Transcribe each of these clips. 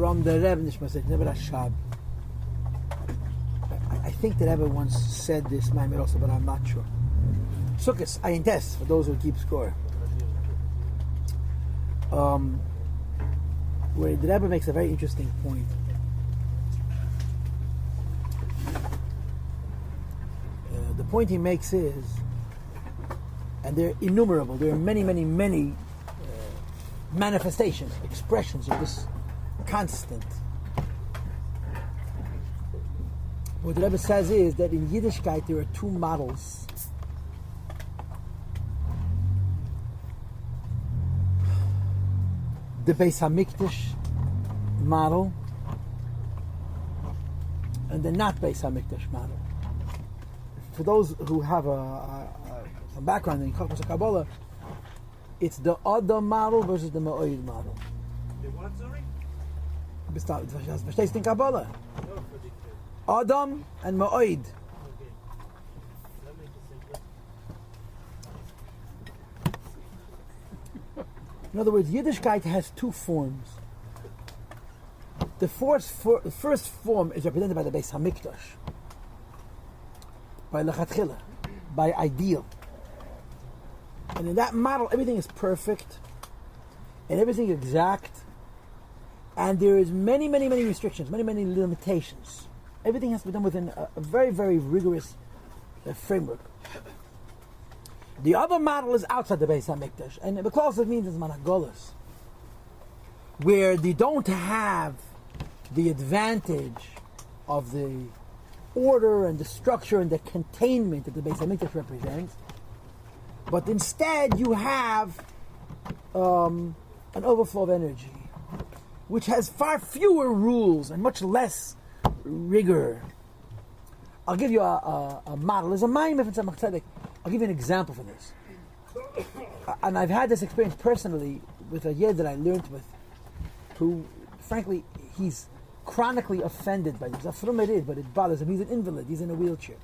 from the Rebbe Nishmasek, Rebbe Rashab. I think the Rebbe once said this, Maimer also, but I'm not sure. Sukkot, ayin tes, for those who keep score. Where the Rebbe makes a very interesting point. The point he makes is, and they're innumerable, there are many, many, many manifestations, expressions of this constant. What the Rebbe says is that in Yiddishkeit there are two models. The Beis HaMikdash model and the not Beis HaMikdash model. For those who have some background in Chachmas Kabbalah, it's the Adam model versus the Ma'oid model. The what, sorry? Verstehst in Kabbalah? Adam and Ma'oid. Okay. That makes sense. In other words, Yiddishkeit has two forms. The first form is represented by the Beis HaMikdash, by Lechatchila, by ideal. And in that model, everything is perfect, and everything is exact, and there is many, many, many restrictions, many, many limitations. Everything has to be done within a very, very rigorous framework. The other model is outside the Beis HaMikdash, and because it means it's managolas, where they don't have the advantage of the order and the structure and the containment that the Beis HaMikdash represents, but instead you have an overflow of energy, which has far fewer rules and much less rigor. I'll give you a model. There's a mime if it's a machzedek. I'll give you an example for this. And I've had this experience personally with a yid that I learned with, who, frankly, he's chronically offended by this. But it bothers him. He's an invalid. He's in a wheelchair.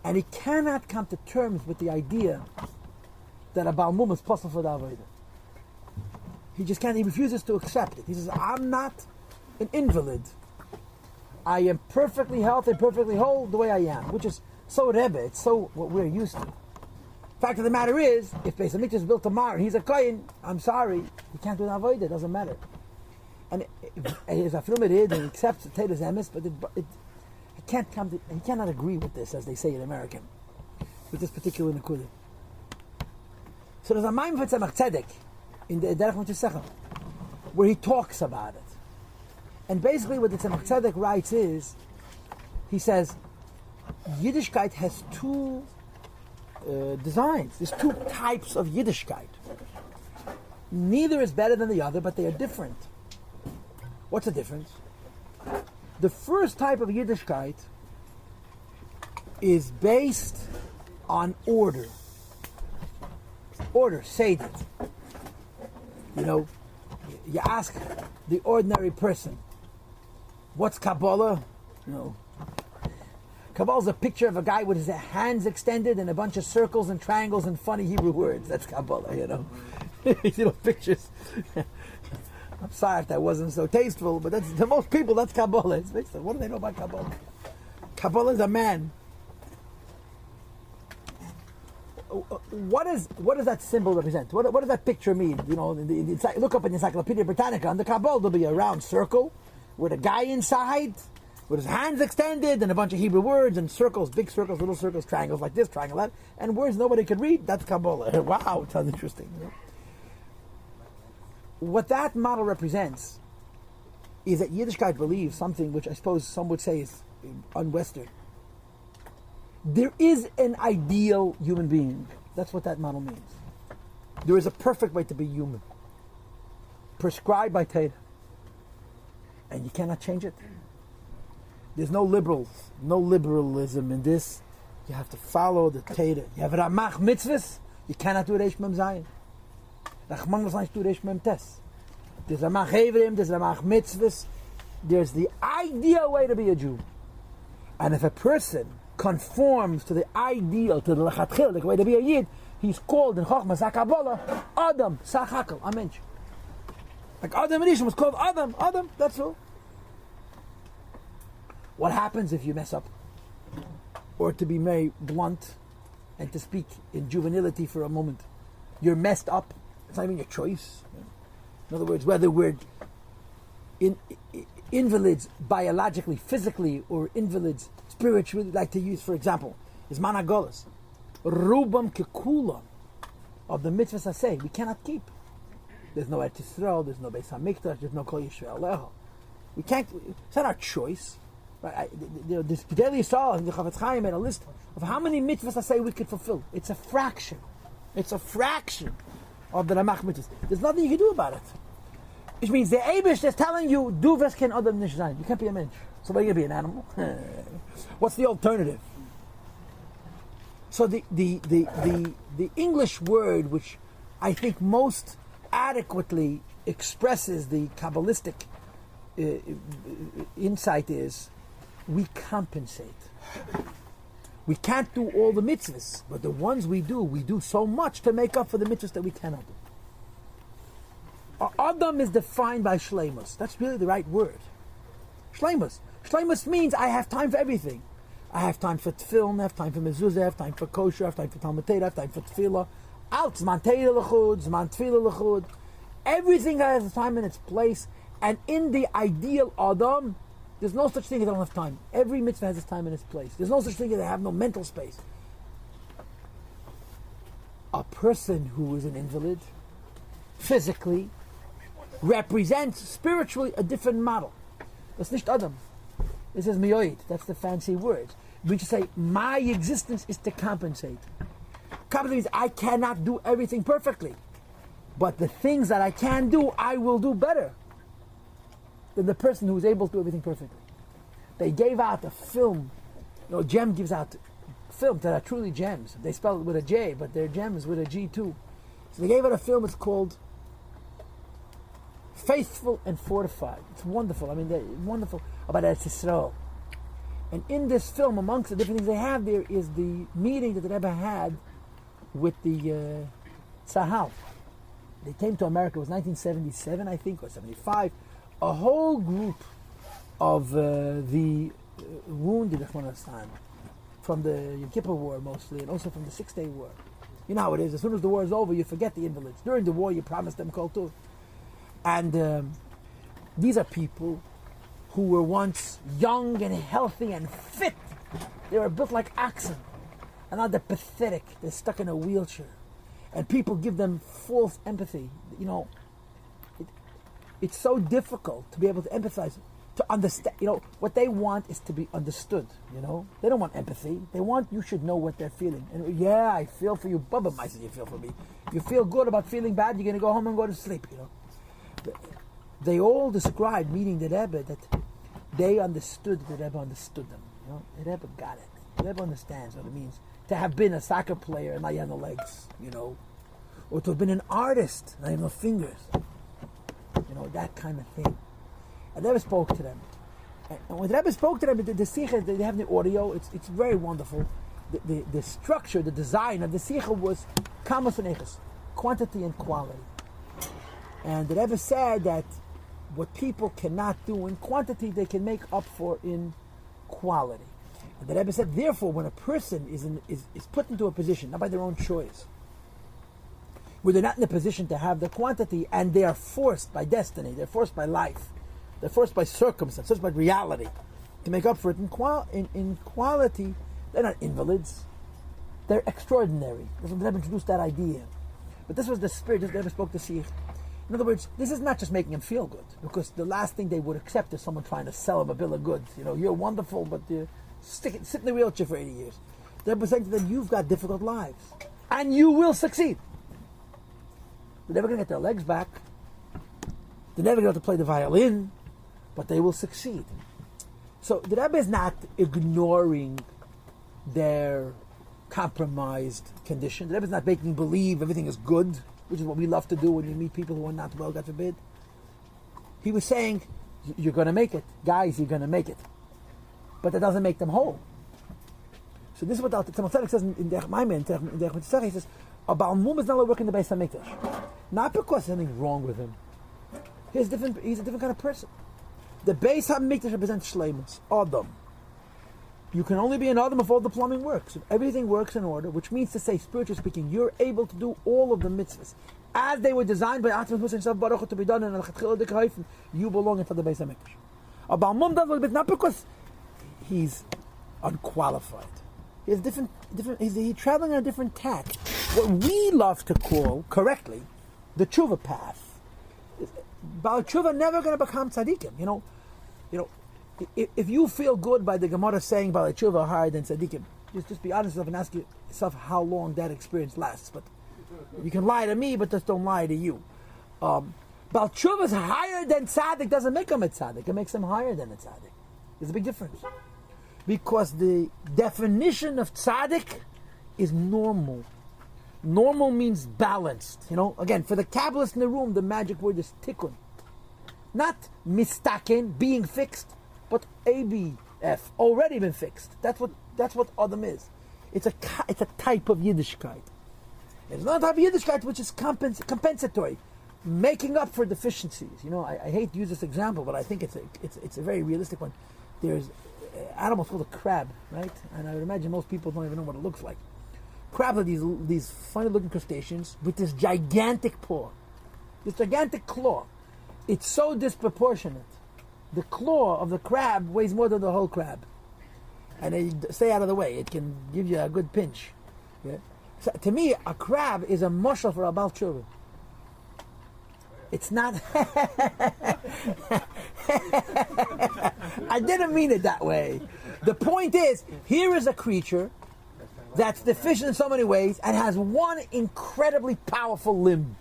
And he cannot come to terms with the idea that a Baal Mum is possible for the Avodah. He just can't. He refuses to accept it. He says, I'm not an invalid. I am perfectly healthy, perfectly whole the way I am, which is so rebbe. It's so what we're used to. Fact of the matter is, if Beis HaMikdash is built tomorrow and he's a kohen, I'm sorry, he can't do an avodah. It doesn't matter. And he's a filmid and he accepts the Taylor's emes, but he can't come to, he cannot agree with this, as they say in American, with this particular nekudah. So there's a ma'im for Tzemach Tzedek in the Derech Mitzvah, where he talks about it. And basically what the Tzemach Tzedek writes is, he says, Yiddishkeit has two designs. There's two types of Yiddishkeit. Neither is better than the other, but they are different. What's the difference? The first type of Yiddishkeit is based on order. Order, Seder. You know, you ask the ordinary person, what's Kabbalah? You know, Kabbalah is a picture of a guy with his hands extended and a bunch of circles and triangles and funny Hebrew words. That's Kabbalah, you know. You know, pictures. I'm sorry if that wasn't so tasteful, but that's to most people, that's Kabbalah. What do they know about Kabbalah? Kabbalah is a man. What does that symbol represent? What does that picture mean? You know, look up in the Encyclopedia Britannica. On the Kabbalah, there'll be a round circle with a guy inside, with his hands extended, and a bunch of Hebrew words and circles, big circles, little circles, triangles like this, triangle that, and words nobody could read. That's Kabbalah. Wow, it sounds interesting. You know? What that model represents is that Yiddishkeit believes something which I suppose some would say is un-Western. There is an ideal human being. That's what that model means. There is a perfect way to be human, prescribed by Torah, and you cannot change it. There's no liberalism in this. You have to follow the Torah. You have Ramach mitzvahs. You cannot do Reish Mem Zayin. Rachman was not do Reish Mem Tes. There's Ramach Hevrim. There's Ramach mitzvahs. There's the ideal way to be a Jew. And if a person conforms to the ideal, to the lechatchil, the way to be a Yid, he's called in Chochmas HaKabbalah Adam Sachakal, a mensch. Like Adam Rishon was called Adam, that's all. What happens if you mess up? Or to be very blunt and to speak in juvenility for a moment, you're messed up. It's not even your choice. In other words, whether we're invalids biologically, physically, or invalids spiritually, like to use, for example, is managolas. Rubam kekulam of the mitzvahs I say, we cannot keep. There's no Eretz Yisrael, there's no Beis Hamikdash, there's no Kol Yisrael Leho. We can't, it's not our choice. Right? This Daily Yisrael, and the Chavetz Chaim made a list of how many mitzvahs I say we could fulfill. It's a fraction. It's a fraction of the Ramach mitzvahs. There's nothing you can do about it. Which means the Eibush is telling you, du wirst kein Adam nicht sein. You can't be a mensch. So what are you going to be, an animal? What's the alternative? So the English word, which I think most adequately expresses the Kabbalistic insight, is we compensate. We can't do all the mitzvahs, but the ones we do so much to make up for the mitzvahs that we cannot do. Adam is defined by shleimus. That's really the right word. Shleimus. Shleimus means I have time for everything. I have time for tefillin, I have time for mezuzah, I have time for kosher, I have time for talmud Torah, I have time for tefillah. Out, zman Torah l'chud, zman tefillah l'chud. Everything has time in its place. And in the ideal Adam, there's no such thing as I don't have time. Every mitzvah has its time in its place. There's no such thing as I have no mental space. A person who is an invalid, physically, represents spiritually a different model. That's nicht Adam. This is miyoid. That's the fancy word. We just say, my existence is to compensate. Compensate means I cannot do everything perfectly. But the things that I can do, I will do better than the person who is able to do everything perfectly. They gave out a film. Gem gives out films that are truly gems. They spell it with a J, but they're gems with a G too. So they gave out a film, it's called Faithful and Fortified. It's wonderful. I mean, they're wonderful about Eretz Yisrael. And in this film, amongst the different things they have there, is the meeting that the Rebbe had with the Tzahal. They came to America, it was 1977, I think, or 75. A whole group of the wounded, from the Yom Kippur War mostly, and also from the 6-Day War. You know how it is. As soon as the war is over, you forget the invalids. During the war, you promise them kol tov. And these are people who were once young and healthy and fit. They were built like oxen. And now they're pathetic. They're stuck in a wheelchair. And people give them false empathy. It's so difficult to be able to empathize, to understand. What they want is to be understood. They don't want empathy. They want you should know what they're feeling. And yeah, I feel for you. Bubba mice, you feel for me. You feel good about feeling bad, you're going to go home and go to sleep. They all described meeting the Rebbe that they understood the Rebbe understood them. The Rebbe got it. The Rebbe understands what it means to have been a soccer player and not have no legs, or to have been an artist and not have no fingers, that kind of thing. And the Rebbe spoke to them. And when the Rebbe spoke to them, the Sikha, they have the audio, it's very wonderful. The structure, the design of the Sikha was Kamas and Echas, quantity and quality. And the Rebbe said that what people cannot do in quantity, they can make up for in quality. And the Rebbe said, therefore, when a person is put into a position, not by their own choice, where they're not in a position to have the quantity, and they are forced by destiny, they're forced by life, they're forced by circumstance, forced by reality, to make up for it in quality, they're not invalids. They're extraordinary. That's when the Rebbe introduced that idea. But this was the spirit that the Rebbe spoke to Sikh. In other words, this is not just making them feel good, because the last thing they would accept is someone trying to sell them a bill of goods. You're wonderful, but you sit in the wheelchair for 80 years. They're saying to them, you've got difficult lives, and you will succeed. They're never going to get their legs back. They're never going to play the violin, but they will succeed. So the Rebbe is not ignoring their compromised condition. The Rebbe is not making believe everything is good, which is what we love to do when you meet people who are not well, God forbid. He was saying, you're going to make it. Guys, you're going to make it. But that doesn't make them whole. So this is what the Tzemach Tzedek says in Derech Maimon, in Derech Mitzvah. He says, a Baal Mum is not allowed to work in the Beis HaMikdash. Not because there's something wrong with him. He's a different kind of person. The Beis HaMikdash represents Shleimus, Adam. You can only be an Adam if all the plumbing works. If everything works in order, which means to say, spiritually speaking, you're able to do all of the mitzvahs as they were designed by Atzmas Musa and Baruch to be done in Al-Chatchila Dikhaif. You belong into the Beis HaMikdash. A Baal Mum does a little bit, not because he's unqualified. He's he's traveling on a different tack. What we love to call, correctly, the tshuva path. Baal tshuva never going to become tzaddikim. You know, if you feel good by the Gemara saying Baal tshuva are higher than tzaddikim, just be honest enough and ask yourself how long that experience lasts. But you can lie to me, but just don't lie to you. Baal tshuva is higher than tzaddik doesn't make him a tzaddik. It makes him higher than a tzaddik. There's a big difference. Because the definition of tzaddik is normal. Normal means balanced. Again, for the Kabbalist in the room, the magic word is tikkun. Not mistaken, being fixed, but ABF, already been fixed. That's what Adam is. It's a type of Yiddishkeit. It's not a type of Yiddishkeit which is compensatory, making up for deficiencies. I hate to use this example, but I think it's a very realistic one. There's animals called a crab, right? And I would imagine most people don't even know what it looks like. Crabs are these funny-looking crustaceans with this gigantic paw, this gigantic claw. It's so disproportionate. The claw of the crab weighs more than the whole crab. And they stay out of the way. It can give you a good pinch. Yeah? So, to me, a crab is a mushal for a Baal Tshuva. It's not... I didn't mean it that way. The point is, here is a creature that's deficient in so many ways and has one incredibly powerful limb.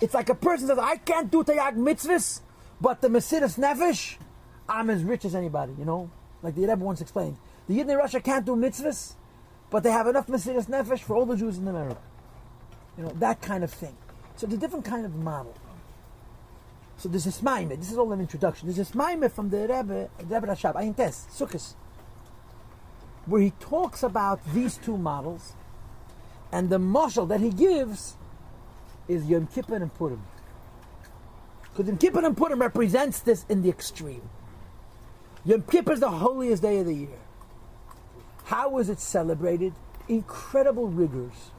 It's like a person says, I can't do Tayag mitzvahs, but the Mesiras Nefesh, I'm as rich as anybody, Like the Rebbe once explained. The Yidden in Russia can't do mitzvahs, but they have enough Mesiras Nefesh for all the Jews in America. That kind of thing. So it's a different kind of model. So this is Maimeh. This is all an introduction. This is Maimeh from the Rebbe Rashab, Ayin Tes, Sukkot, where he talks about these two models, and the mashal that he gives is Yom Kippur and Purim. Because Yom Kippur and Purim represents this in the extreme. Yom Kippur is the holiest day of the year. How is it celebrated? Incredible rigors,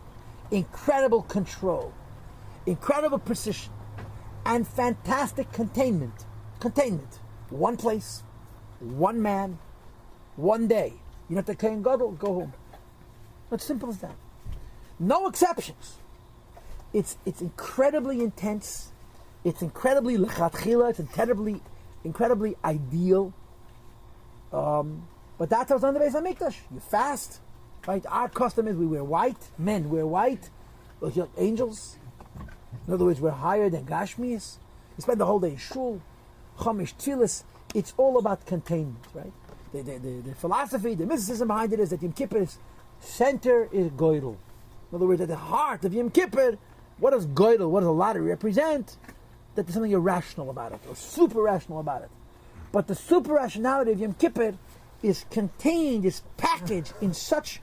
incredible control, incredible precision, and fantastic containment. Containment. One place, one man, one day. You know, if the Kohen Gadol, go home. It's simple as that. No exceptions. It's incredibly intense. It's incredibly lyhadus. It's incredibly ideal. But that's what's on the Beis HaMikdash. You fast, right? Our custom is we wear white. Men wear white. We're like angels. In other words, we're higher than Gashmias. We spend the whole day in shul, Chumash, Tzilis. It's all about containment, right? The philosophy, the mysticism behind it is that Yom Kippur's center is Goydel. In other words, at the heart of Yom Kippur, what does Goydel, what does the lottery represent? That there's something irrational about it, or super rational about it. But the super rationality of Yom Kippur is contained, is packaged in such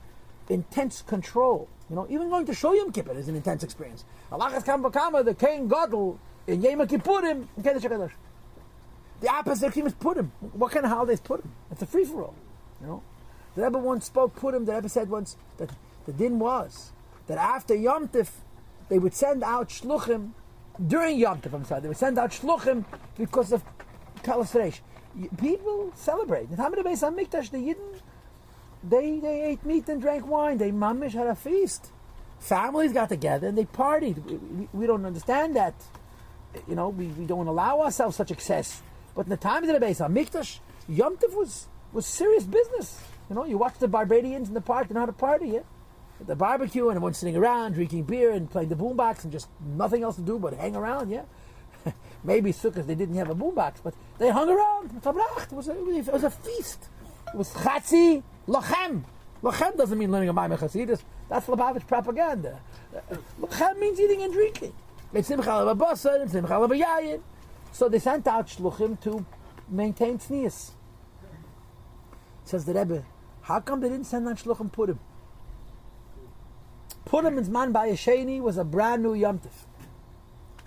intense control. Even going to show Yom Kippur is an intense experience. Allah has come the Kohen Gadol in Yom Kippurim in Kedesh HaKadosh. The opposite extreme is Purim. What kind of holiday is Purim? It's a free-for-all. The Rebbe once spoke Purim. The Rebbe said once that the din was that after Yom Tif, they would send out shluchim during Yom Tif. They would send out shluchim because of Kalas Reish. People celebrate. The time of the Beis HaMikdash, the Yidden, they ate meat and drank wine. They mamish had a feast. Families got together and they partied. We don't understand that. We don't allow ourselves such excess. But in the times of the Beis HaMikdash, Yom Tov was serious business. You watch the Barbadians in the park, they know how to party, yeah? At the barbecue, and everyone's sitting around, drinking beer and playing the boombox and just nothing else to do but hang around, yeah? Maybe Sukkot, they didn't have a boombox, but they hung around. It was a feast. It was Chatzi Lochem. Lochem doesn't mean learning a Maimeh Chassidus. That's Lubavitch propaganda. Lochem means eating and drinking. It's Simcha L'Basar and Simcha L'Yayin. So they sent out shluchim to maintain tznius. Says the Rebbe, how come they didn't send out shluchim Purim? Purim in Zman Bayesheni was a brand new Yom Tov.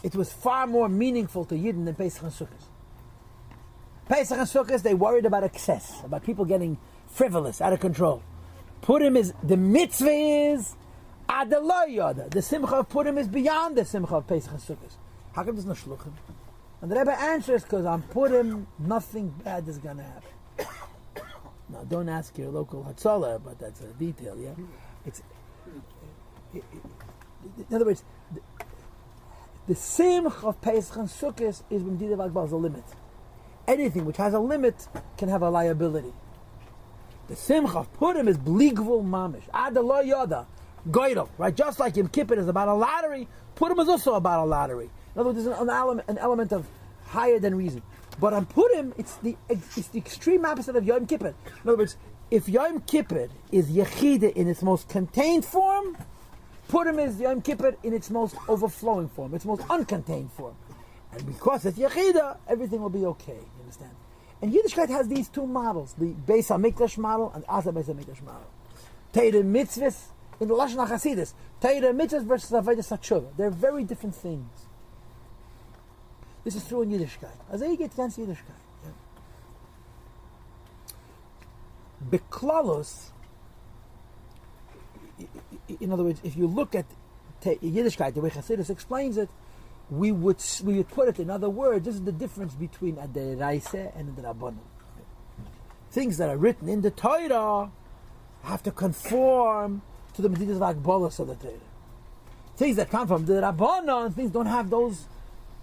it was far more meaningful to Yidden than Pesach and Sukkot. Pesach and Sukkot, they worried about excess, about people getting frivolous, out of control. Purim is, the mitzvah is Adalai Yada. The simcha of Purim is beyond the simcha of Pesach and Sukkot. How come there's no shluchim? And the Rebbe answers, because on Purim, nothing bad is going to happen. Now, don't ask your local Hatzalah, but that's a detail, yeah? In other words, the simcha of Pesach and Sukkot is when Didav Akbar is a limit. Anything which has a limit can have a liability. The simcha of Purim is bligvul mamish. Adalai Yada. Goydel, right? Just like Yom Kippur is about a lottery, Purim is also about a lottery. In other words, there's an element of higher than reason. But on Purim, it's the extreme opposite of Yom Kippur. In other words, if Yom Kippur is Yechida in its most contained form, Purim is Yom Kippur in its most overflowing form, its most uncontained form. And because it's Yechida, everything will be okay. You understand? And Yiddishkeit has these two models, the Beis HaMikdash model and Asa Beis HaMikdash model. Teira mitzvahs, in the Lashon Chassidus, Teira mitzvahs versus Avodas HaTshuva. They're very different things. This is true in Yiddishkeit. As you get against Yiddishkeit. Yeah. Beklalos, in other words, if you look at Yiddishkeit, the way Chassidus explains it, we would put it in other words. This is the difference between a deraisa and a derabbanan. Things that are written in the Torah have to conform to the medidas v'agbolos of the Torah. Things that come from the derabbanan, things don't have those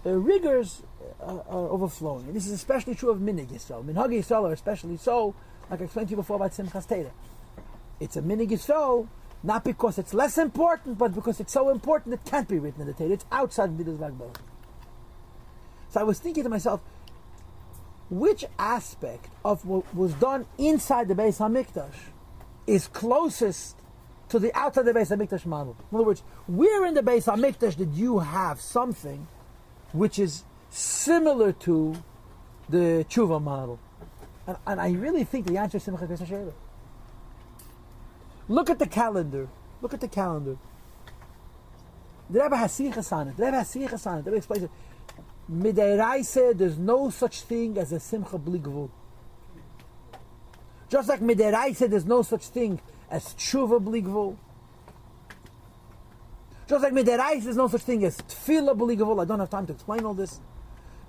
rigors are overflowing. And this is especially true of Minig Yisrael. Minhag Yisrael are especially so, like I explained to you before about Simchas Torah. It's a Minig Yisrael, not because it's less important, but because it's so important it can't be written in the Torah. It's outside the Midas Vagbola. So I was thinking to myself, which aspect of what was done inside the Beis HaMikdash is closest to the outside the Beis HaMikdash model? In other words, where in the Beis HaMikdash did you have something which is similar to the Tshuva model? And I really think the answer is Simchat Beis HaSheva. Look at the calendar. Look at the calendar. The Rebbe has sichas on it. The Rebbe has sichas on it. The Rebbe explains it. Midiraisa, there's no such thing as a simcha bli gvul. Just like midiraisa, there's no such thing as tshuva bli gvul. Just like midiraisa, there's no such thing as tefillah bli gvul. I don't have time to explain all this.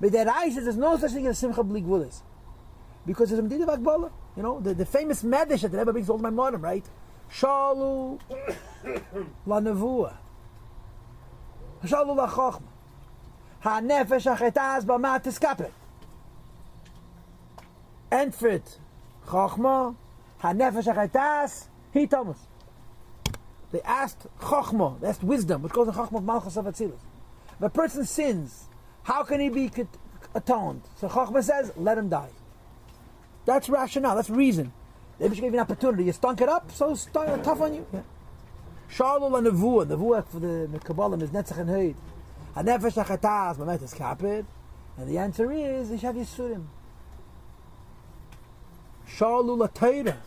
Midiraisa, there's no such thing as simcha bli gvul is. Because it's a medida v'agbola. You know, the famous medrash that the Rebbe brings all my modern, right? Shalu la nevuah. Shalu la chochma. Ha nefesh achetaz b'ma tiskapet. Entfrit chochma. Ha nefesh achetaz hi Thomas. They asked chochma, they asked wisdom, which goes in chochma of malchus of atzilus. If a person sins, how can he be atoned? So chochma says, let him die. That's rationale, that's reason. They gave you an opportunity. You stunk it up, so it's tough on you. Shalul and Nevuah. Nevuah for the Kabbalah is Netzach and Heid. HaNefesh HaChataz, Mamet is Kapid. And the answer is, Ishav Yisurim. Shalul HaTeirah,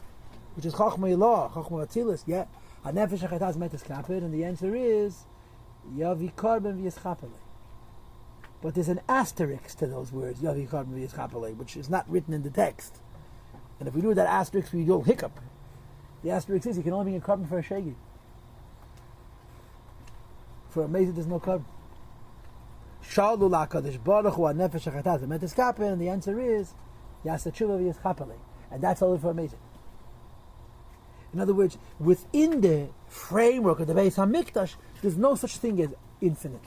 which is Chachma Ilah, Chachma Atzilis. Yeah. HaNefesh HaChataz, Mamet is Kapid. And the answer is, Yavi Karben V'Yischapele. But there's an asterisk to those words, Yavi Karben V'Yischapele, which is not written in the text. And if we do that asterisk, we don't hiccup. The asterisk is you can only be a carbon for a shegi. For a mezid, there's no carbon. Shalu la'kadosh baruch hu ha'nefesh ha'chataz ha'metes kapen, and the answer is yasa tshuva v'yischapale, and that's only for a mezid. In other words, within the framework of the Beis HaMikdash, there's no such thing as infinite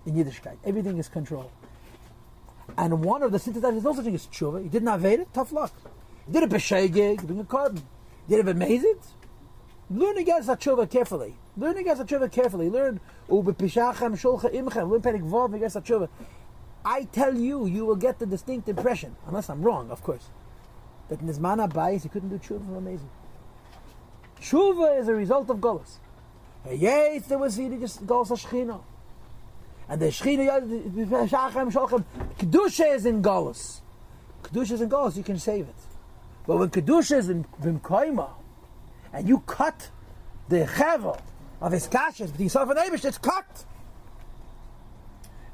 in Yiddishkeit. Everything is controlled. And one of the synthesizers, there's no such thing as tshuva. You didn't have it, tough luck. Did it b'shegeg, bring a carbon. Did it b'mezid? Learn against tshuva carefully. Learn against tshuva carefully. Learn u'b'pishachem shulcha imchem. Learn perik vav against tshuva. I tell you, you will get the distinct impression, unless I'm wrong, of course, that in Nizman HaBayis you couldn't do tshuva for amazing. Tshuva is a result of Golus. Yes, there was just Golus HaShechina. And the Shechina, b'pishachem shulchem, Kedusha is in Golus. Kedusha is in Golus, you can save it. But when Kedusha is in Vimkoima, and you cut the chevel of his kashes between yourself and Eibush, it's cut.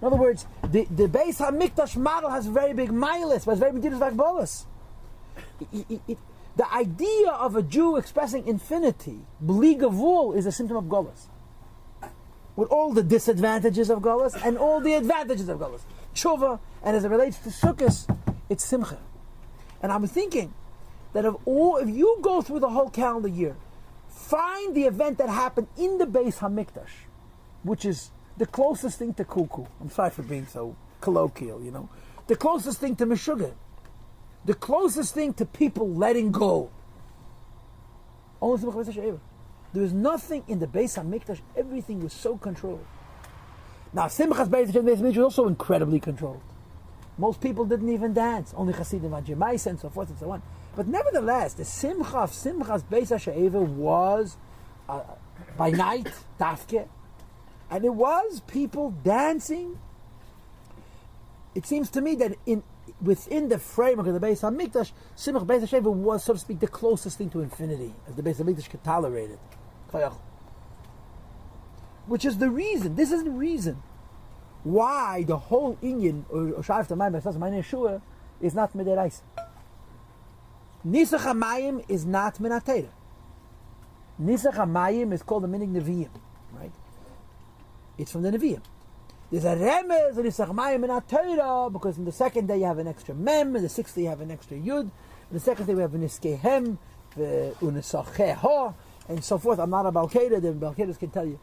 In In other words, the Beis HaMikdash model has very big milas, but it's very big bolus. The idea of a Jew expressing infinity, bli gavul, is a symptom of golus. With all the disadvantages of golus and all the advantages of golus. Tshuva, and as it relates to Sukkot, it's simcha. And I'm thinking that if you go through the whole calendar year, find the event that happened in the Beis HaMikdash, which is the closest thing to kuku. I'm sorry for being so colloquial, the closest thing to Meshuggah, the closest thing to people letting go. Only Simcha Beis HaSheva. There was nothing in the Beis HaMikdash. Everything was so controlled. Now, Simchas Beis HaSheva was also incredibly controlled. Most people didn't even dance. Only Chassidim had Jemais and so forth and so on. But nevertheless, the Simcha of Simchas Beis HaSheva was by night, tafke, and it was people dancing. It seems to me that within the framework of the Beis HaMikdash, Simchas Beis HaSheva was, so to speak, the closest thing to infinity, as the Beis HaMikdash could tolerate it. Which is the reason, this is the reason why the whole Inyan, or Sharif Tamayim, Meine Yeshua, is not Midiraisa. Nisach HaMayim is not Minatera. Nisach HaMayim is called the Minig Nevi'im, right? It's from the Nevi'im. There's a remez in Nisach HaMayim Minatera, because in the second day you have an extra mem, in the sixth day you have an extra yud, in the second day we have an iskehem, unesacheho, and so forth. I'm not a Balkeda, the Balkedas can tell you.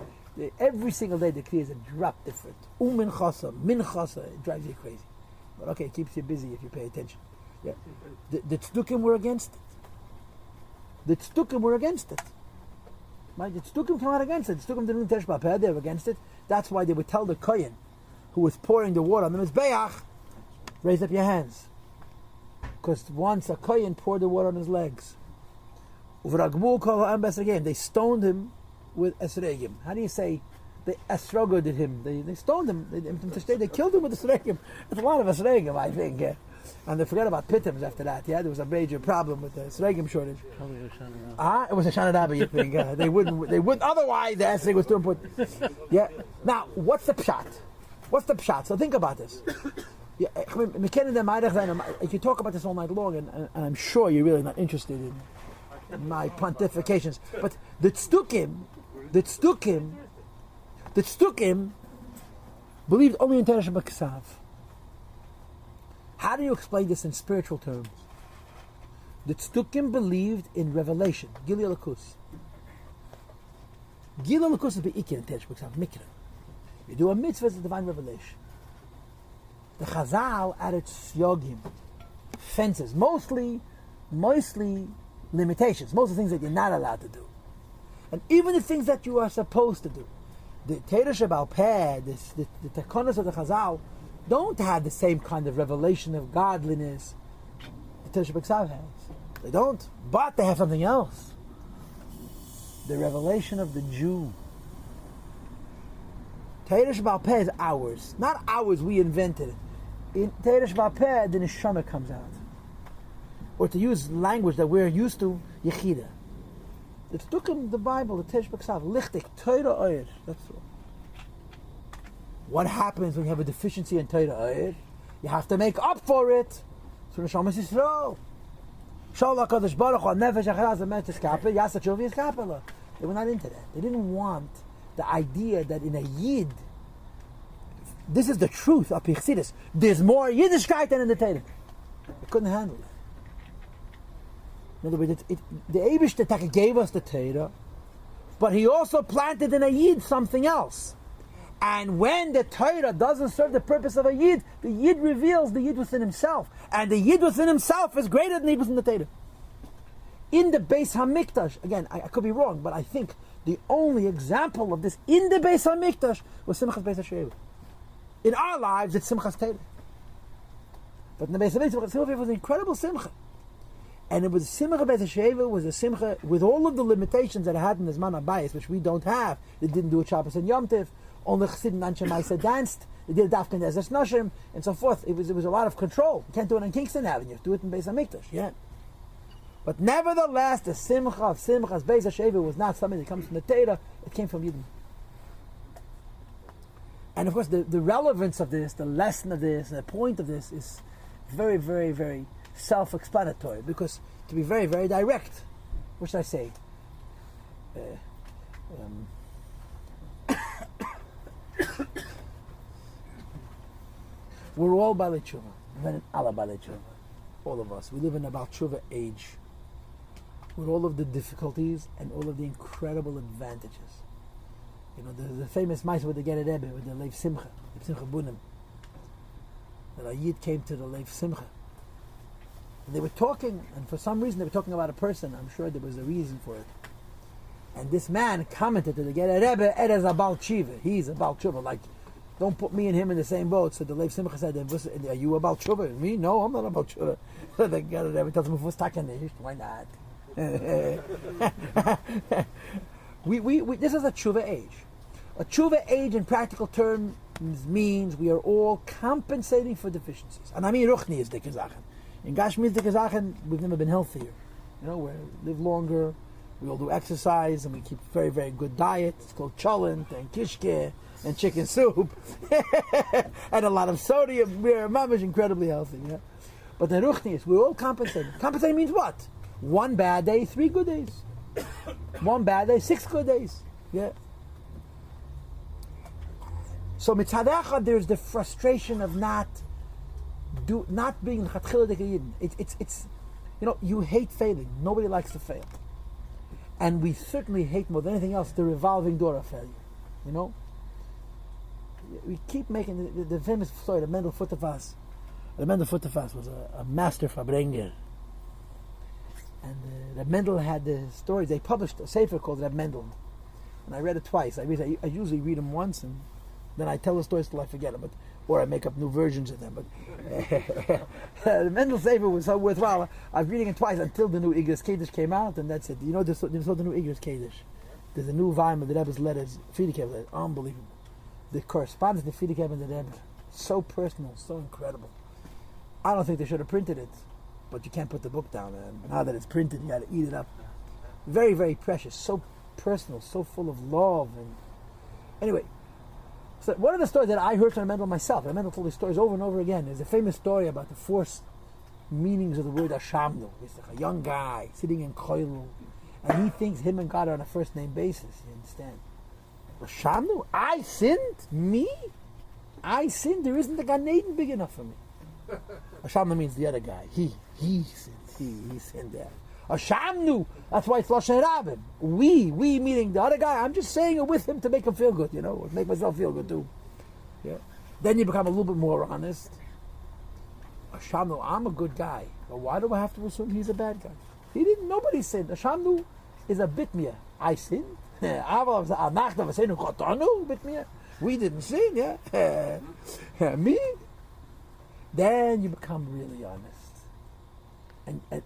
Every single day the Kriya is a drop different. Min chasa, it drives you crazy. But okay, it keeps you busy if you pay attention. Yeah. The Tzdukim were against it. Right? The Tzdukim came out against it. The Tzdukim didn't tesh b'apeh, they were against it. That's why they would tell the Kohen, who was pouring the water on the Mizbeach, raise up your hands. Because once a Kohen poured the water on his legs, they stoned him with esregim. How do you say they esrogo did him? They stoned him. They killed him with esregim. It's a lot of esregim, I think. Yeah. And they forgot about pitims after that. Yeah, there was a major problem with the esregim shortage. It was a Shana Rabba, you think? They wouldn't. Otherwise, the esreg was too important. Yeah. Now, what's the pshat? So think about this. Yeah, you can talk about this all night long, and I'm sure you're really not interested in my pontifications. But the tzdukim believed only in Teresh B'Ksav. How do you explain this in spiritual terms? The tzdukim believed in revelation, Gili Alakus. Gili Alakus is be'ikir in Teresh B'Ksav, mikra. You do a mitzvah, it's a divine revelation. The Chazal added syogim, fences, mostly limitations, most of the things that you're not allowed to do. And even the things that you are supposed to do. The Torah Sheba'al Peh, the Takonos of the Chazal, don't have the same kind of revelation of godliness the Torah Sheba'al has. They don't, but they have something else. The revelation of the Jew. Torah Sheba'al Peh is ours. Not ours, we invented it. In Torah Sheba'al Peh, the Neshama comes out. Or to use language that we're used to, Yechida. The Tzdukim, the Bible, the Teresh B'Ksav, Lichtik, Torah Oyer, that's all. What happens when you have a deficiency in Torah Oyer? You have to make up for it. So Neshamas Yisrael. Shal HaKadosh Baruch Hu, Nefesh HaCharaz, HaMet Eskapel, Yasa Tshuva Eskapel. They were not into that. They didn't want the idea that in a Yid, this is the truth of Chassidus. There's more Yiddishkeit than in the Torah. They couldn't handle it. In other words, the Eibishter Taka gave us the Torah, but he also planted in a Yid something else. And when the Torah doesn't serve the purpose of a Yid, the Yid reveals the Yid within himself. And the Yid within himself is greater than the Yid within the Torah. In the Beis HaMikdash, again, I could be wrong, but I think the only example of this in the Beis HaMikdash was Simchas Beis HaSheva. In our lives, it's Simchas Torah. But in the Beis HaMikdash, it was an incredible Simcha. And it was Simcha Beis HaSheva was a Simcha with all of the limitations that it had in the Zman HaBayis, which we don't have. They didn't do a Shabbos and Yom Tiv. Only Chassidim and Anshe Maaseh danced. They did Dafka and Ezras Nashim, and so forth. It was a lot of control. You can't do it on Kingston Avenue. You have to do it in Beis HaMikdash. Yeah. But nevertheless, the Simcha of Simchas Beis HaSheva was not something that comes from the Torah. It came from Yidden. And of course, the relevance of this, the lesson of this, and the point of this is very, very, very self-explanatory. Because to be very, very direct, what should I say? We're all Balei Tshuva. All of us. We live in a Baal Tshuva age, with all of the difficulties and all of the incredible advantages. You know, the famous mice with the Gerrer Rebbe, with the Lev Simcha Bunim. That a Yid came to the Lev Simcha. And they were talking, and for some reason they were talking about a person. I'm sure there was a reason for it. And this man commented to the Gerrer Rebbe, "Ed is a Baal Tshuva. He's a Baal Tshuva. Like, don't put me and him in the same boat." So the Lev Simcha said, "Are you a Baal Tshuva?" Me? No, I'm not a Baal Tshuva. So the Gerrer Rebbe tells him, "Why not?" This is a tshuva age. A tshuva age in practical terms means we are all compensating for deficiencies. And I mean ruchni is dike Sachen. In Gashmi is dike Sachen, we've never been healthier. You know, we live longer, we all do exercise, and we keep very, very good diet. It's called cholent and kishke and chicken soup and a lot of sodium. We're mamish incredibly healthy. Yeah? But the ruchni is, we're all compensating. Compensating means what? 1 bad day, 3 good days. 1 bad day, 6 good days. Yeah. So mitzad echad, there's the frustration of not being chatchila deke yidin. It's you know, you hate failing. Nobody likes to fail, and we certainly hate more than anything else the revolving door of failure. You know, we keep making the famous story. The Mendel Futterfass. The Mendel Futterfass was a master Fabrenger. And Reb Mendel had the stories. They published a sefer called Reb Mendel, and I read it twice. I usually read them once, and then I tell the stories till I forget them, or I make up new versions of them. But the Mendel sefer was so worthwhile. I was reading it twice until the new Igros Kodesh came out, and that's it. You know the new Igros Kodesh. There's a new volume of the Rebbe's letters, Friedekev letters. Unbelievable. The correspondence to Friedekev and the Rebbe, so personal, so incredible. I don't think they should have printed it. But you can't put the book down. And now that it's printed, you got to eat it up. Very, very precious. So personal. So full of love. And anyway, so one of the stories that I heard from Mendel myself, and Mendel told these stories over and over again, is a famous story about the 4 meanings of the word Hashamnu. He's like a young guy sitting in Koilu, and he thinks him and God are on a first name basis. You understand? Hashamnu? I sinned? Me? I sinned? There isn't a Gan Eden big enough for me. Hashamnu means the other guy. He sinned there. Hashamnu, that's why it's Lashon Rabim. We meaning the other guy. I'm just saying it with him to make him feel good, you know, make myself feel good too. Yeah. Then you become a little bit more honest. Hashamnu, I'm a good guy. But why do I have to assume he's a bad guy? Nobody sinned. Hashamnu is a bitmia. I sinned. We didn't sin, yeah. Me? Then you become really honest,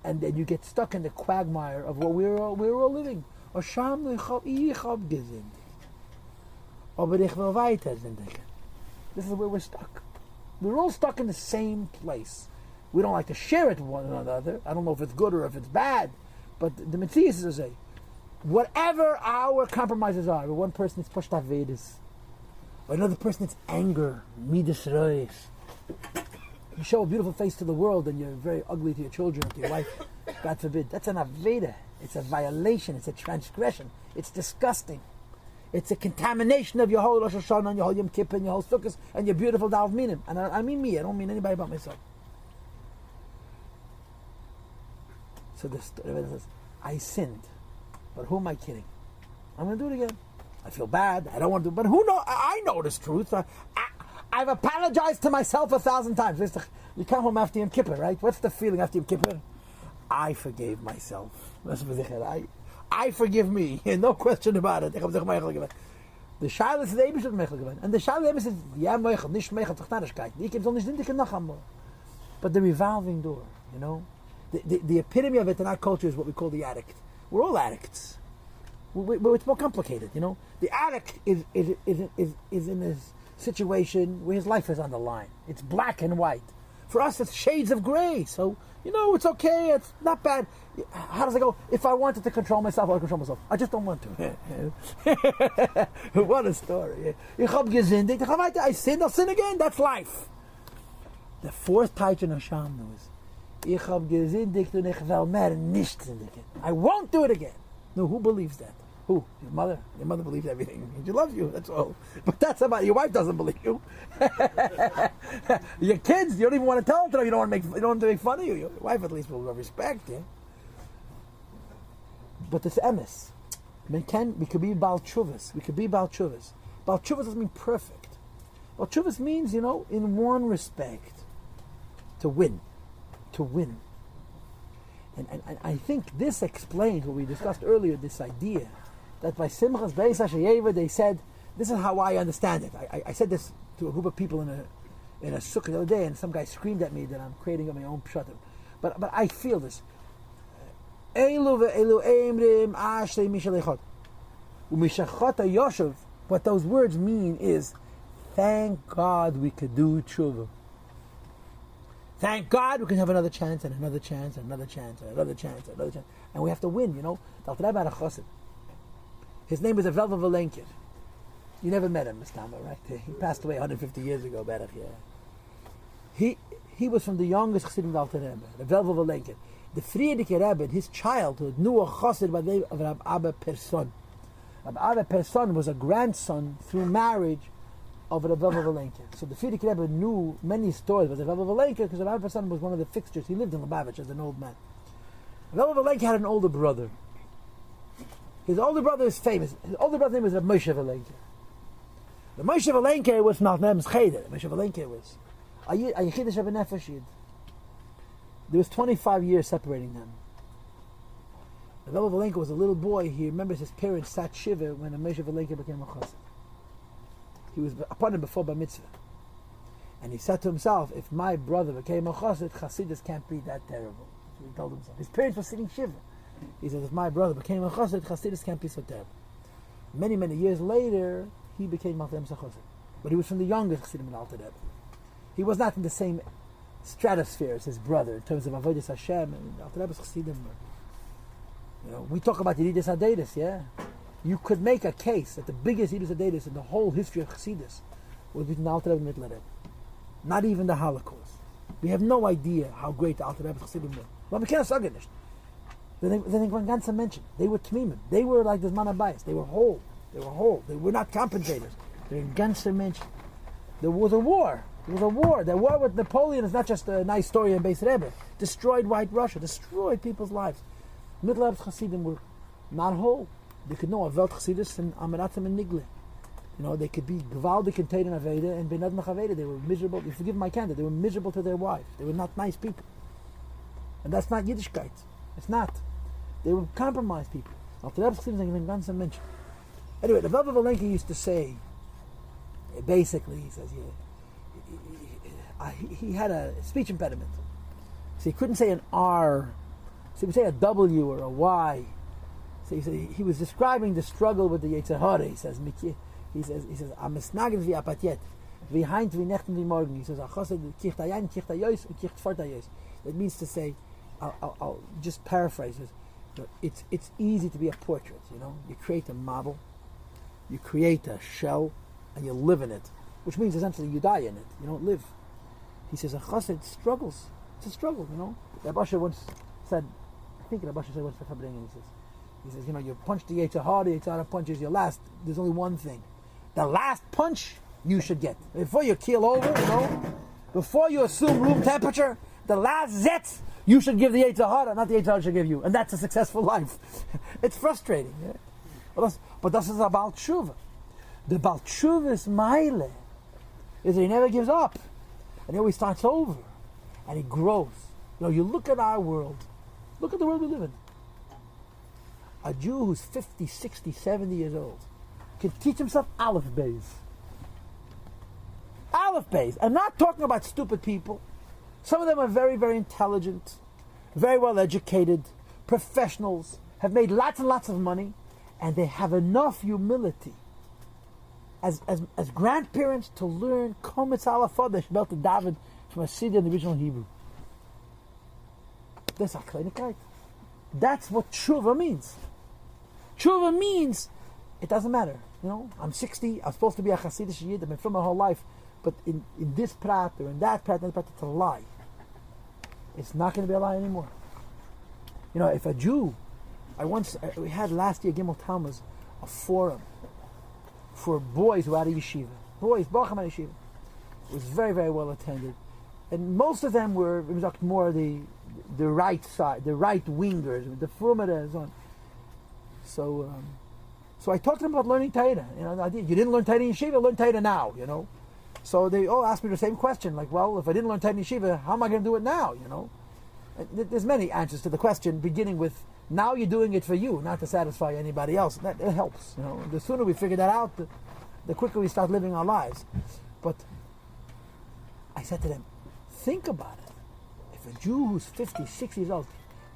and then you get stuck in the quagmire of what we're all living. This is where we're stuck. We're all stuck in the same place. We don't like to share it with one another. I don't know if it's good or if it's bad, but the Metzius is to say, whatever our compromises are, one person it's pushed avedis, or another person it's anger, midas reis. You show a beautiful face to the world and you're very ugly to your children or to your wife, God forbid. That's an aveda. It's a violation. It's a transgression. It's disgusting. It's a contamination of your whole Rosh Hashanah and your whole Yom Kippur and your whole Sukkot and your beautiful Da'av Minim. And I mean me. I don't mean anybody but myself. So the Rebbe says, I sinned. But who am I kidding? I'm going to do it again. I feel bad. I don't want to do it. But who knows? I know this truth. I've apologized to myself 1,000 times. You come home after Yom Kippur, right? What's the feeling after Yom Kippur? I forgave myself. I forgive me. No question about it. The Shaila is the Eibishter Mechel. And the Shaila is, ja, Mechel, nicht Mechel, Tachtanishkeit. Ich gebe so nicht in die Nachammer. But the revolving door, you know? The epitome of it in our culture is what we call the addict. We're all addicts. It's more complicated, you know? The addict is in this situation where his life is on the line. It's black and white. For us, it's shades of gray. So, it's okay. It's not bad. How does it go? If I wanted to control myself, I'll control myself. I just don't want to. What a story. Ich hab gesündigt. I sinned, I'll sin again. That's life. The fourth Taichin Hashem was, ich hab gesündigt und ich will mehr nicht sündigen. I won't do it again. No, who believes that? Who? Your mother? Your mother believes everything. She loves you, that's all. But that's about your wife doesn't believe you. Your kids, you don't even want to tell them to them. You don't want to make fun of you. Your wife at least will respect you. But this emes. We could be Baal Tshuvas. We could be Baal Tshuvas. Baal Tshuvas doesn't mean perfect. Baal Tshuvas means, in one respect, to win. To win. And I think this explains what we discussed earlier, this idea that by Simchas Beis Hashayeva they said, this is how I understand it. I said this to a group of people in a sukkah the other day, and some guy screamed at me that I'm creating my own pshatim. But I feel this. What those words mean is, thank God we could do tshuva. Thank God we can have another chance and another chance and another chance and another chance and another chance. And we have to win, The Alter Rebbe had a chassid. His name was Avel Vavalenkir. You never met him, Mistama, right? He passed away 150 years ago, Berach, yeah. He was from the youngest chassid of the Alter Rebbe, Avel Vavalenkir. The Frierdiker Rebbe, in his childhood, knew a chassid by the name of Rab Abba Person. Rab Abba Person was a grandson through marriage of Rabbi Vavalenkir. So the Frierdiker Rebbe knew many stories about Rabbi Vavalenkir because Rabbi Person was one of the fixtures. He lived in Lubavitch as an old man. Rabbi Vavalenkir had an older brother. His older brother is famous. His older brother's name was Rabbi Moshe Vavalenkir. The Moshe Vavalenkir was not Nem's Cheder. Moshe Vavalenkir was a Yechidish Rebbe Nefesh Yid. There was 25 years separating them. Rabbi Vavalenkir was a little boy. He remembers his parents sat shiva when Moshe Vavalenkir became a chassid. He was upon him before Bar Mitzvah. And he said to himself, if my brother became a chassid, Chassidus can't be that terrible. So he told himself. His parents were sitting shiva. He said, if my brother became a chassid, Chassidus can't be so terrible. Many, many years later, he became Alter Rebbe's chassid. But he was from the youngest chassidim in Alter Rebbe. He was not in the same stratosphere as his brother in terms of Avodas Hashem. And Alter Rebbe's chassidim were, we talk about Yidus Hadedus, yeah? You could make a case that the biggest Yidus Hadedus in the whole history of Chassidus was between the Alter Rebbe and Mittler Rebbe. Not even the Holocaust. We have no idea how great the Alter Rebbe's chassidim were. Well, we can't say it. They were ganze Menschen. They were Temimim. They were like the man Abayis. They were whole. They were not compensators. They were ganze Menschen. There was a war. The war with Napoleon is not just a nice story in Beis Rivka. Destroyed White Russia. Destroyed people's lives. Middle Rebbe's chassidim were not whole. They could know a Welt Chassidus and Amaratim and Nigle. They could be Gvaldik and Teiden Aveda and Benadmach Aveda. They were miserable. You forgive my candor. They were miserable to their wives. They were not nice people. And that's not Yiddishkeit. It's not. They were compromised people. Alter Rebbe's chassidim is like ganze Menschen. Anyway, the Rabbi Vavalenkir used to say, basically, he says, he had a speech impediment. So he couldn't say an R. So he would say a W or a Y. So he said he was describing the struggle with the Yetzer Hara. He says, "Am esnagen wie apatiet, wie heint wie nechten wie morgen." He says, "Achosed kicht ayan, kicht ayos, and kicht fort ayos." That means to say, I'll just paraphrase this. It's easy to be a portrait. You create a model, you create a shell, and you live in it, which means essentially you die in it. You don't live. He says, a chassid struggles. It's a struggle. Rabbi Asher once said, I think Rabbi Asher said once for Fabringen, he says, you punch the Yetzer Hara, the Yetzer Hara punches your last. There's only one thing. The last punch you should get. Before you keel over, before you assume room temperature, the last zet you should give the Yetzer Hara, not the Yetzer Hara should give you. And that's a successful life. It's frustrating. Yeah? But this is about tshuva. The Baal Tshuva's Meile is that he never gives up. And he always starts over. And he grows. You look at our world. Look at the world we live in. A Jew who's 50, 60, 70 years old can teach himself Aleph Beis. Aleph Beis. I'm not talking about stupid people. Some of them are very, very intelligent, very well educated, professionals, have made lots and lots of money, and they have enough humility as grandparents to learn Kometz Aleph Chodesh, about the David from a Siddur in the original Hebrew. That's a kleinigkeit. That's what tshuva means. Tshuva means it doesn't matter. You know, I'm 60. I'm supposed to be a Hasidic Yid. I've been from my whole life, but in this prat or in that prat, it's a lie. It's not going to be a lie anymore. You know, if a Jew, we had last year Gimel Talmuz, a forum for boys who are out of yeshiva. Boys, Bacham out of yeshiva. It was very, very well attended. And most of them were more the right side, the right wingers, the Frumada and so on. So I talked to them about learning Torah. You know, you didn't learn Torah in yeshiva, learn Torah now, you know. So they all asked me the same question, like, well, if I didn't learn Torah in yeshiva, how am I going to do it now, you know? And there's many answers to the question, beginning with, now you're doing it for you, not to satisfy anybody else. That helps, you know. The sooner we figure that out, the quicker we start living our lives. But I said to them, think about it. If a Jew who's 50, 60 years old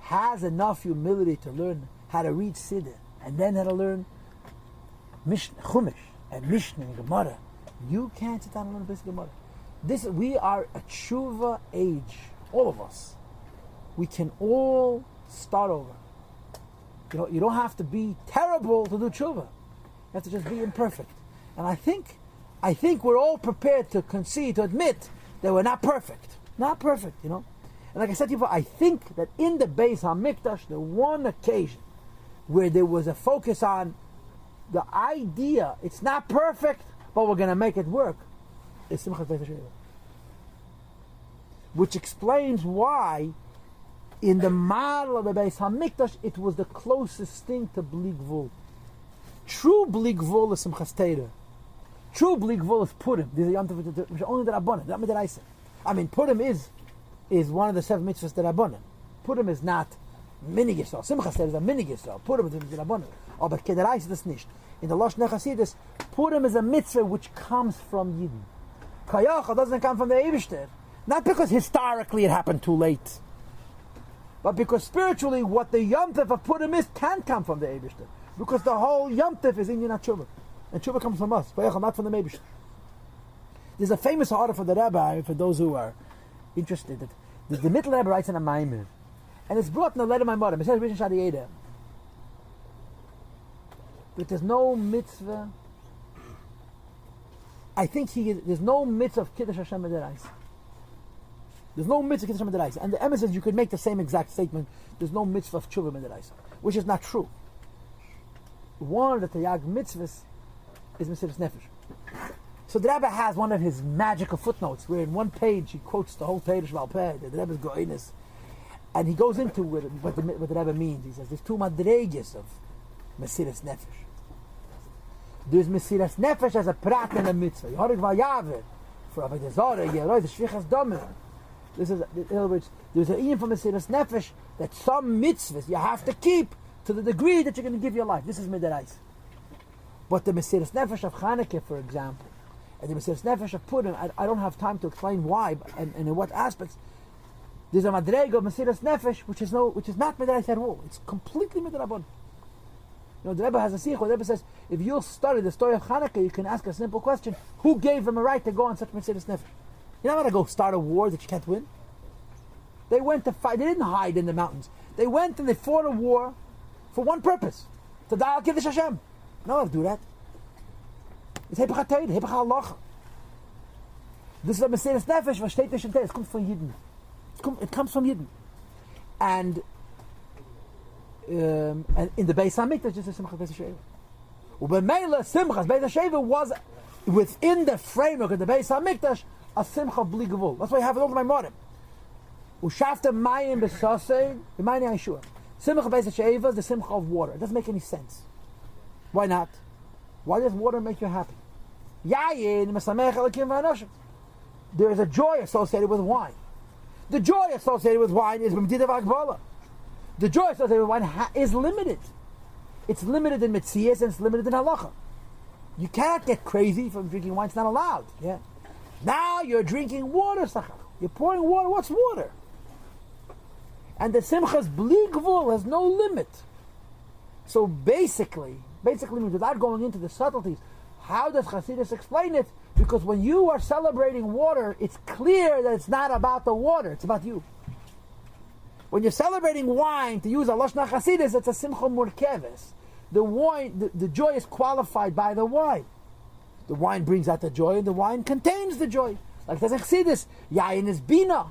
has enough humility to learn how to read Siddur, and then how to learn Chumash, and Mishnah, and Gemara, you can't sit down and learn basic Gemara. We are a tshuva age, all of us. We can all start over. You know, you don't have to be terrible to do tshuva. You have to just be imperfect. And I think we're all prepared to concede, to admit that we're not perfect. Not perfect, you know. And like I said to you before, I think that in the Beis HaMikdash, the one occasion where there was a focus on the idea, it's not perfect, but we're going to make it work, is Simchas Beis HaSheva. Which explains why in the model of the Beis HaMikdash, it was the closest thing to Bli Gvul. True Bli Gvul is Simchas Torah. True Bli Gvul is Purim. These are Yom Tov, only the Rabbanan, not the Raisa. I mean, Purim is one of the 7 mitzvahs that Rabbanan. Purim is not mini Yisrael. Simchas Torah is a mini Yisrael. Purim is the Rabbanan. Aber Kederaisa ist das nicht. In the Lashon Chassidus, Purim is a mitzvah which comes from Yidden. Kayacha doesn't come from the Eibishter. Not because historically it happened too late, but because spiritually what the Yom Tov of Purim is can come from the Eibishter. Because the whole Yom Tov is in Yinat Tshuva. And Tshuva comes from us, not from the Eibishter. There's a famous order for the Rebbe, for those who are interested, that the middle Rebbe writes in a Maimer, and it's brought in the letter of my mother. It says, but there's no mitzvah. I think there's no mitzvah of Kiddush Hashem B'Deraisa. There's no mitzvah of Kiddush Hashem B'Deraisa. And the Emes says you could make the same exact statement. There's no mitzvah of Tshuva B'Deraisa, which is not true. One of the Tayag mitzvahs is Mesiras Nefesh. So the Rebbe has one of his magical footnotes where in one page he quotes the whole Torah Shval Peh, the Rebbe's Go'inus, and he goes into what the Rebbe means. He says there's 2 madreges of Mesiras Nefesh. There's Mesiras Nefesh as a prat and a mitzvah. Yorik Vayaver for Avodah Zarah, Yeroi, the Shvichas Domim. This is, in other words, there's an ian for Mesiras Nefesh that some mitzvahs you have to keep to the degree that you're going to give your life. This is Midarais. But the Mesiras Nefesh of Chanukah, for example, and the Mesiras Nefesh of Purim, I don't have time to explain why and in what aspects. There's a madrega of Mesiras Nefesh which is not Midarais at all. It's completely Midarabon. You know, the Rebbe has a sikh where the Rebbe says, if you'll study the story of Chanukah, you can ask a simple question: who gave them a right to go on such Mesiras Nefesh? You're not going to go start a war that you can't win. They went to fight. They didn't hide in the mountains. They went and they fought a war for one purpose: to die al Kiddush Hashem. No one do that. It's Hepech HaTorah, Hepech HaHalacha. This is a Mesiras Nefesh, was steht nicht in Torah. It comes from Yidden. It comes from Yidden. And in the Beis HaMikdash, this is Simchas Beis HaSheva. U'b'meila, Simchas Beis HaSheva was within the framework of the Beis HaMikdash a Simcha Bli Gvul. That's why I have it all in my morning. U'shafta mayim b'sasei b'mayni Yeshua. Simcha Beis HaSheva is the Simcha of water. It doesn't make any sense. Why not? Why does water make you happy? Yayin mesamech elakim v'anoshim. There is a joy associated with wine. The joy associated with wine is b'medidah v'agbala. The joy associated with wine is limited. It's limited in Metzias and it's limited in Halacha. You cannot get crazy from drinking wine. It's not allowed. Yeah. Now you're drinking water, Sachar. You're pouring water. What's water? And the Simchas Bli Gvul has no limit. So basically means, without going into the subtleties, how does Chassidus explain it? Because when you are celebrating water, it's clear that it's not about the water, it's about you. When you're celebrating wine, to use a Lashon Chassidus, it's a simcha murkeves. The wine, the joy is qualified by the wine. The wine brings out the joy, and the wine contains the joy. Like there's a Chassidus, Yayin is Bina.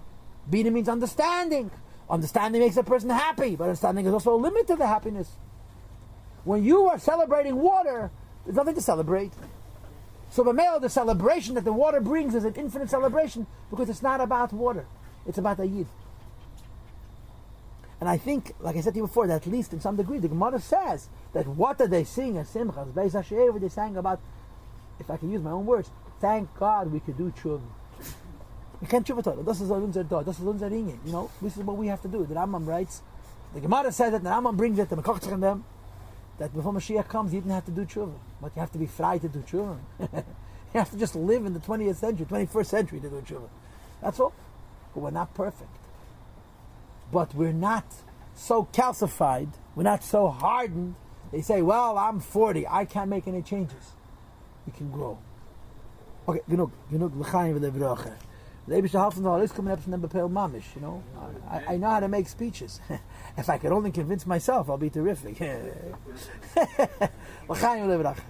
Bina means understanding. Understanding makes a person happy, but understanding is also a limit to the happiness. When you are celebrating water, there's nothing to celebrate. So the celebration that the water brings is an infinite celebration because it's not about water. It's about a Yid. And I think, like I said to you before, that at least in some degree, the Gemara says that what did they sing at Simchas, Beis Hashem, they sang about, if I can use my own words, thank God we could do tshuva. We can't tshuva Torah. This is unser Torah. This is unser Inyan. You know, this is what we have to do. The Rambam writes, the Gemara says that the Rambam brings it, the Machon and them, that before Mashiach comes, you didn't have to do tshuva. But you have to be frei to do tshuva. You have to just live in the 20th century, 21st century to do tshuva. That's all. But we're not perfect. But we're not so calcified, we're not so hardened. They say, well, I'm 40, I can't make any changes. You can grow. Okay, genug l'chaim v'levrocha. The Eibishter half all is coming up from the Bepel Mamish, you know. I know how to make speeches. If I could only convince myself, I'll be terrific. L'chaim v'levrocha.